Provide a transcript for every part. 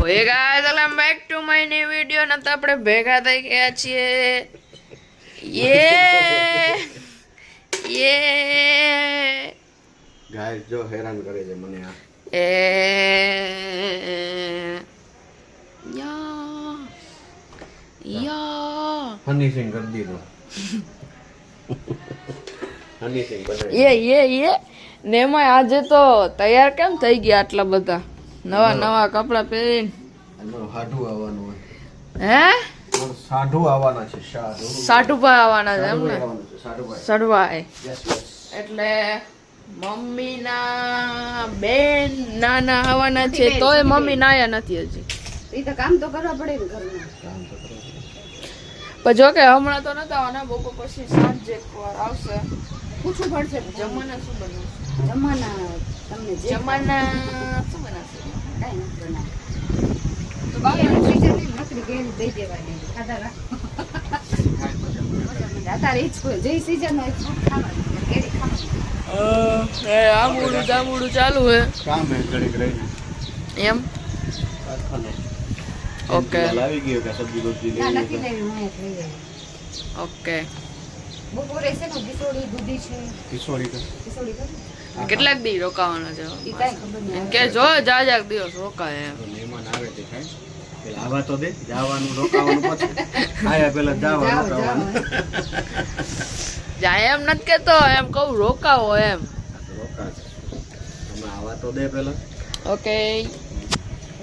હે guys welcome back to my new video ને તો આપણે ભેગા થઈ ગયા છીએ યે ગાઈસ જો હેરાન કરે છે મને આ એ યા યા ફર્નિશિંગ કરી દીધું ફર્નિશિંગ બનાવી યે ને એમાં આજે તો તૈયાર કેમ થઈ ગયા આટલા બધા નવા નવા કપડા પહેરીને અમારું સાઢું આવવાનું હોય હે અમારું સાઢું આવવાના છે સાઢુભાઈ આવવાના છે એમ ને સાઢુભાઈ સડવાય યસ એટલે મમ્મી ના બેન નાના આવવાના છે તોય મમ્મી નાયા નથી હજી એ તો કામ તો કરવા પડે ને ઘરનું પણ જો કે હમણાં તો નતા આવવાના બપોર પછી સાંજે એકવાર આવશે પૂછવું પડશે જમવાના શું બનાવશે જમવાના તમને જે જમવાના શું બનાવશે કાંઈ નથી બનાવે તો બાકી નકરી ગેલી દઈ દેવાની ખાધા રાખો અત્યારે એ જ કોઈ જે સીઝન હોય ફ્રૂટ ખાવાનું કેરી ખાવાનું આમુડું ચાલુ હે કામ હે ઘડીક રહીને એમ કારખાનો ઓકે લાવી ગયો કે સબ્જી બબ્જી ના લેવી નથી લેવી હું એક લઈ આવી ઓકે બપોરે છે ને કિશોરી દૂધી છે કિશોરી તો કિશોરી કરું કેટલાક દી રોકાવાના છે એ કાંઈ ખબર નહીં કે જો જાજાક દિવસ રોકાય એમ મહેમાન આવે તે ખાય પેલા આવા તો દે જવાનું રોકાવાનું પછી આયા પેલા જાવા રોકાવાનું જાય એમ નથી કેતો એમ કહું રોકાવો એમ રોકા છે હમણાં આવા તો દે પેલા ઓકે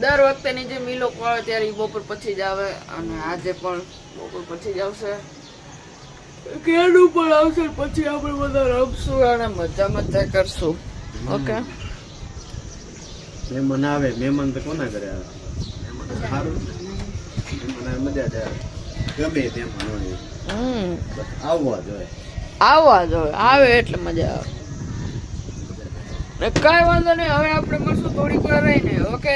દર વખતેની જે મીલો આવે ત્યારે ઈ બપોર પછી જ આવે અને આજે પણ બપોર પછી જ આવશે કેડું પણ આવશે પછી આપણે બધા રમશું અને મજા કરશું ઓકે મહેમાન આવે મહેમાન તો કોના ઘરે આવે મહેમાન તો સારું મહેમાન આવે મજા જ આવે ગમે મહેમાન હોય બસ આવવા જોઈએ આવે એટલે મજા આવે ને કાંઈ વાંધો નહીં હવે આપણે મળશું થોડીક વાર રહીને ઓકે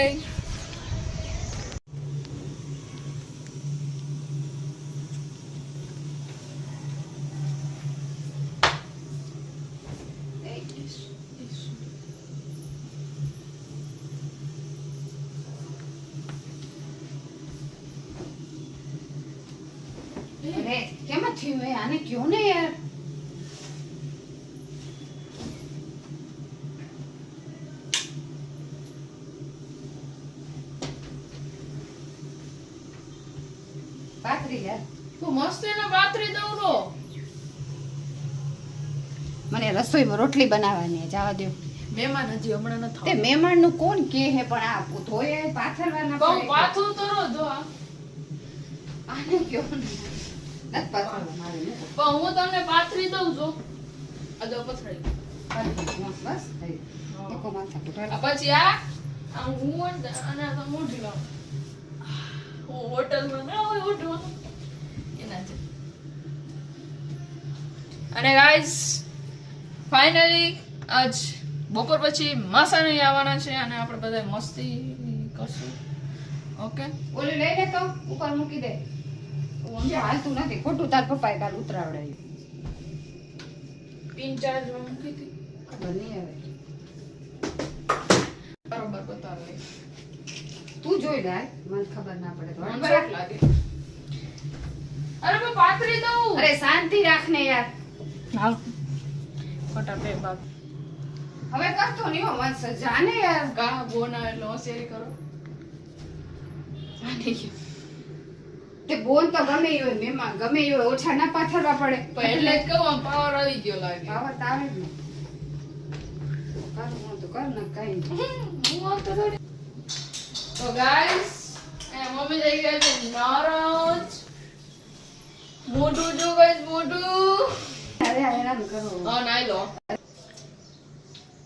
અરે કેમ થયું હે આને કયો ને યાર પાતરી યાર તું મસ્ત એને પાતરી દઉં રો મને રસોઈમાં રોટલી બનાવવાની છે જવા દો મહેમાન હજી હમણાં ન તે મહેમાન નું કોણ કે હે પણ આ ધોયે પાથરવાના બહુ પડે. પાથું તો રો જો આને કયો ને નથી પાથરવા મારે નથી. પણ હું તમને પાથરી દઉં છું આ જો પથરાઈ બસ થઈ ધક્કો માથા કૂટાડો. આ પછી આ હું અને આ તો મોઢી લાવ હું હોટલમાં ના હોય હોટલમાં એના છે અને ગાઈસ ફાઇનલી આજ બપોર પછી માસા નહીં આવવાના છે અને આપણે બધા મસ્તી કરશું ઓકે ઓલું લઈ લે તો ઉપર મૂકી દે સમજો હાલતું નથી ખોટું તાર પપ્પાએ કાલ ઉતરાવડાવ્યું પિન ચાર્જમાં મૂકી હતી ખબર નહીં હવે બરોબર બતાવે તું જોઈ લે મને ખબર ના પડે તો મને બરાબર લાગે અરે મેં પાથરી દઉં અરે શાંતિ રાખ ને યાર હાલ ફટા બે બાપ હવે કરતો નહીં હો મત જાને યાર કા બોના એટલે હોશિયારી કરો જાણી ગયું તે બોલ તો ગમે ઈ હોય મહેમાન ગમે ઈ હોય ઓછા ના પાથરવા પડે પણ એટલે જ કહું આમ પાવર આવી ગયો લાગે પાવર તો આવે જ ને કર હું તો કર ને કઈ હું આવતો થોડી તો ગાઈસ એ મમ્મી જઈ ગયા છે નારાજ મોઢું જો ગાઈસ મોઢું અરે હેરાન કરો હા નાઈ લો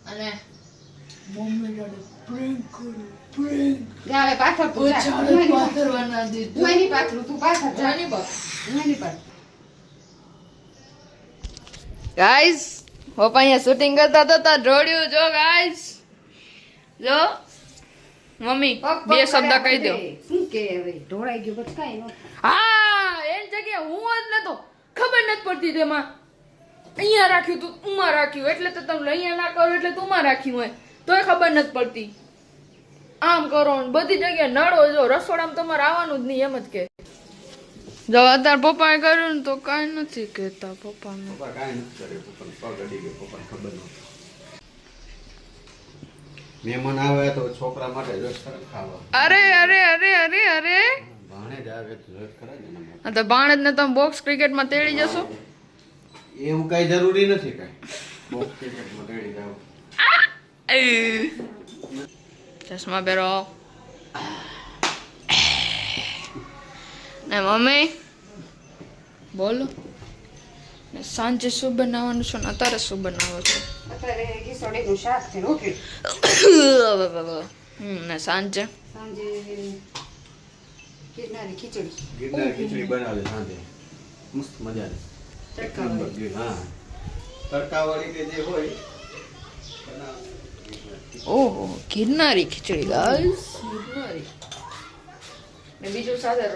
અને મમ્મી જોડે પ્રેન્ક કરો પ્રેન્ક જા હવે પાથર તું જા ઓછાડે પાથરવાના દીધું હું એની પાથરું તું પાથર જા જાની બા હું એની પાથર ગાઈસ પપ્પા અહીંયા શૂટિંગ કરતા હતા જોડ્યું જો ગાઈસ જો મમ્મી બે શબ્દ કહી દો શું કે હવે ઢોળાઈ ગયું બસ કાઈ ન હા એની જગ્યાએ હું જ નતો ખબર નથી પડતી તેમાં અહીંયા રાખ્યું તું ઉમાં રાખ્યું એટલે તો તમે અહીંયા ના કરો એટલે તું માં રાખ્યું હોય તોય ખબર નથી પડતી આમ કરો ને બધી જગ્યાએ નળો જો રસોડામાં તમારે આવવાનું જ નહીં એમ જ કે જો અત્યારે પપ્પાએ કર્યું ને તો કાંઈ નથી કહેતા પપ્પાને પપ્પા કાંઈ નથી કર્યું પપ્પાને પગ અડી ગયો પપ્પાને ખબર નહોતી મહેમાન આવે તો છોકરા માટે રસ કરે ખાવા અરે અરે અરે અરે અરે ભાણે જ આવે તો રસ કરે ને એના માટે. આ તો ભાણેજ ને તમે બોક્સ ક્રિકેટમાં તેડી જશો એવું કઈ જરૂરી નથી કઈ બોક્સ ક્રિકેટમાં તેડી જાવ ચશ્મા પહેરો ને મમ્મી બોલો ને સાંજે શું બનાવવાનું છે ને અત્યારે શું બનાવો છો અત્યારે ખીચડીનું શાક છે રોટલી ને સાંજે સાંજે ગિરનારી ખીચડી ગિરનાર ખીચડી બનાવે સાંજે મસ્ત મજાની તડકાવાળી. હા તડકાવાળી કે જે હોય ઓહો ગિરનારી ખીચડી ગાઈસ ગિરનારી ને બીજું સાથે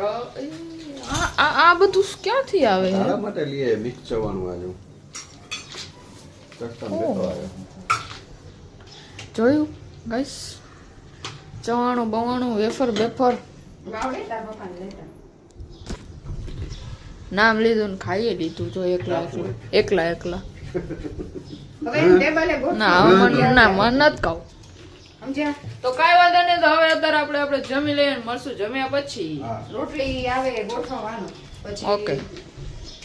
આ બધું ક્યાંથી આવે તારા માટે લઈએ મિક્સ ચવાનું આજુ કસ્ટમ લેતો આવ્યો જોયું ગાઈસ ચવાણું બવાણું વેફર બેફર વાવડે તાર પપ્પાને લેતા નામ લીધું ને ખાઈએ લીધું જો એકલા એકલા એકલા હવે ટેબલે ના હવે મને ના મન નથી ખાવ સમજ્યા તો કાંઈ વાંધો નહીં તો હવે અત્યારે આપણે જમી લઈએ ને મળશું જમ્યા પછી હા રોટલી આવે ગોઠવવાનું પછી ઓકે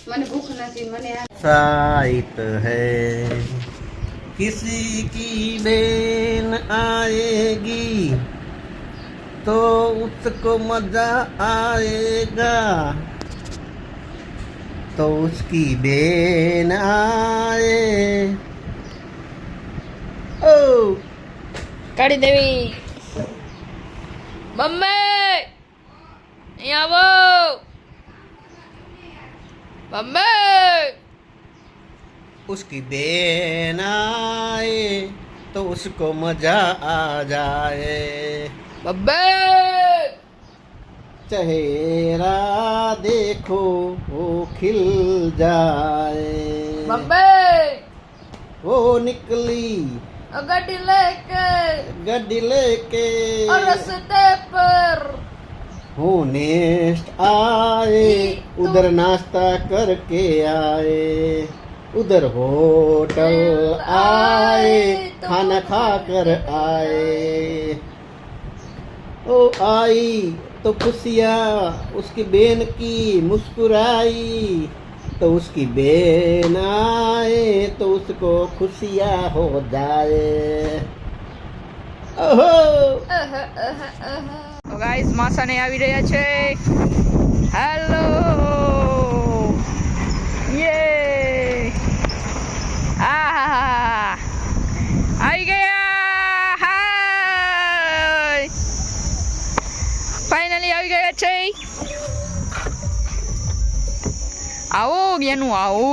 મને ભૂખ નથી મને આ साइत है किसी की देन आएगी तो उसको मजा आएगा तो उसकी देन आए ओ કાઢી દેવી મમ્મી અહીંયા આવો મમ્મી उसकी देन आए तो उसको मजा आ जाए મમ્મી चेहरा देखो वो खिल जाए મમ્મી वो निकली ગાડી લેકે गड्डी लेके રસ્તે પર वो नेस्ट आए उधर नाश्ता करके आए उधर होटल आए खाना खा कर आए ओ आई तो खुशियाँ उसकी बहन की मुस्कुराई तो उसकी बहन आए तो उसको खुशियाँ हो जाए ओहो ગાઈસ માસાને આવી રહ્યા છે હેલો યે આ આવી ગયા હાય ફાઇનલી આવી ગયા છે આવો બેનું આવો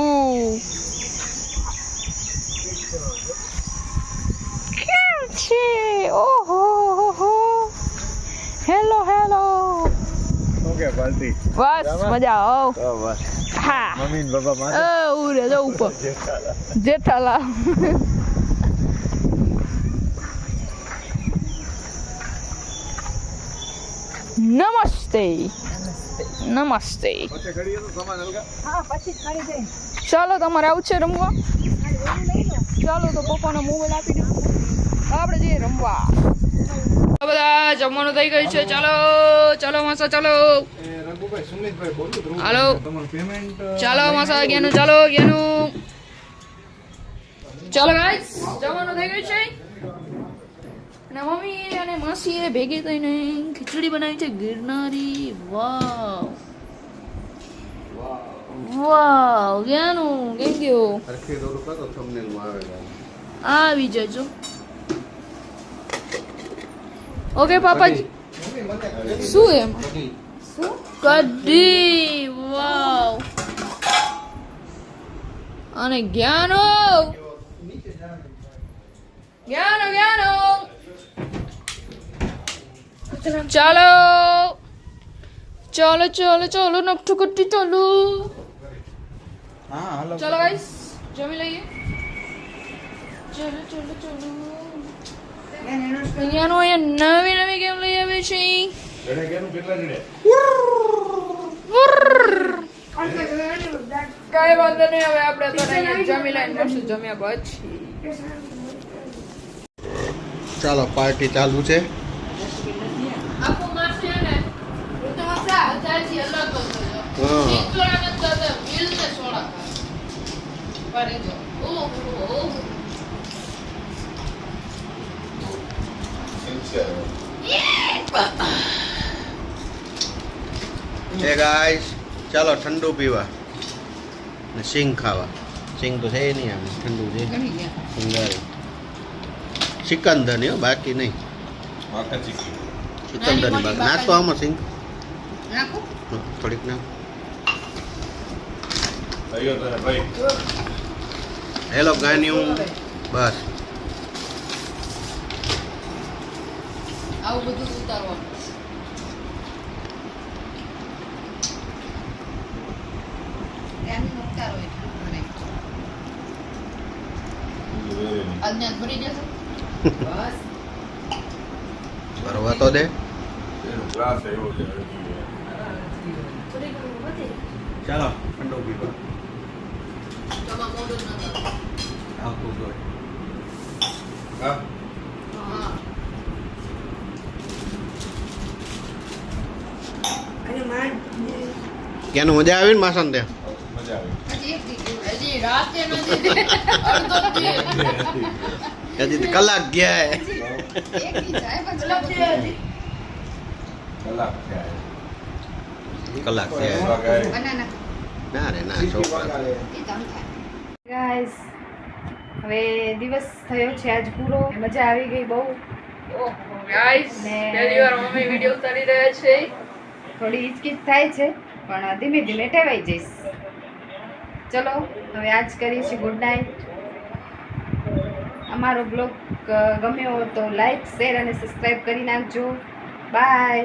કેમ છે ઓહો હો હેલો હેલો ઓકે પાર્ટી બસ મજા આવ તો બસ હા મમ્મી ને પપ્પા માં ઉરે જો ઉપર જેઠાલાલ નમસ્તે નમસ્તે પછી ઘડીએ તો સામાન હલકા હા પછી જ કરી દે ચાલો તમારે આવું છે રમવા ચાલો તો પપ્પાનો મોબાઈલ આપી દો આપણે જઈએ રમવા બધા જમવાનું થઈ ગયું છે ચાલો ચાલો માસા ચાલો એ રઘુભાઈ સુમિતભાઈ બોલું ધ્રુવ હાલો. તમારું પેમેન્ટ ચાલો માસા ગયાનું ચાલો ગયાનું ચાલો ગાઈસ જમવાનું થઈ ગયું છે અને મમ્મી અને માસીએ ભેગી થઈને ખીચડી બનાવી છે ગિરનારી વાવ વાવ ગયાનું કેમ ગયો હરખી દોરું કરો થંબનેલ માં આવેલા આવી જજો ઓકે પાપાજી શું એમ કઢી વાવ અને જ્ઞાનો જ્ઞાનો જ્ઞાનો ચાલો ચાલો ચાલો ચાલો નકટુ કટ્ટી ચાલો હા હાલો ચાલો ગાઈસ જમી લઈએ ચાલો ચાલો ચાલો એને અહીંયા નવી નવી ગેમ લઈ આવે છે જણે કેનું કેટલા જણે કઈ વાંધો નહીં હવે આપણે તો અહીંયા જમી લઈને કરશું જમ્યા પછી ચાલો પાર્ટી ચાલુ છે આખું માસે ને હું તો આપણા હજારથી અલગ હતો હા. એક સોડા નથી થતા મિલ ને સોડા પારે જો ઓહો એ ગાઈસ ચાલો ઠંડુ પીવા ને સિંગ ખાવા સિંગ તો છે નહીં આમ ઠંડુ છે સિંગારી સિકંદર નહીં હો, બાકી નહીં આખા ચીકી સિકંદર નહીં બાકી નાખતો આમાં સિંગ નાખો થોડીક નાખ અયો તને ભાઈ હેલો ગાન્યું બસ આવું બધું ઉતારવાનું ત્યાંનું ઉતારો એટલું મને આજ્ઞા ભરી જશે બસ ભરવા તો દે એનો ગ્લાસ એવો છે ચાલો ઠંડુ પીવા તમાર મોઢું ન કરો. આવતું જોઈએ હા હા ક્યાંનું મજા આવી ને માસન ત્યાં મજા આવી હજી એક દીકરી હજી રાતે નથી અડધો થી હજી તો કલાક ગયા હે. એક દી જાય પછી કલાક થી કલાક છે કલાક છે બનાના ના રે ના છોકરા એ તમ થાય ગાઈસ હવે દિવસ થયો છે આજ પૂરો મજા આવી ગઈ બહુ ઓહો ગાઈસ ને- પહેલી વાર મમ્મી વિડિયો ઉતારી રહ્યા છે થોડી હિચકિચ થાય છે પણ ધીમે ધીમે ટેવાઈ જઈશ ચલો હવે આજ કરીએ છીએ ગુડ નાઇટ અમારો બ્લોગ ગમ્યો હોય તો લાઈક શેર અને સબસ્ક્રાઈબ કરી નાખજો બાય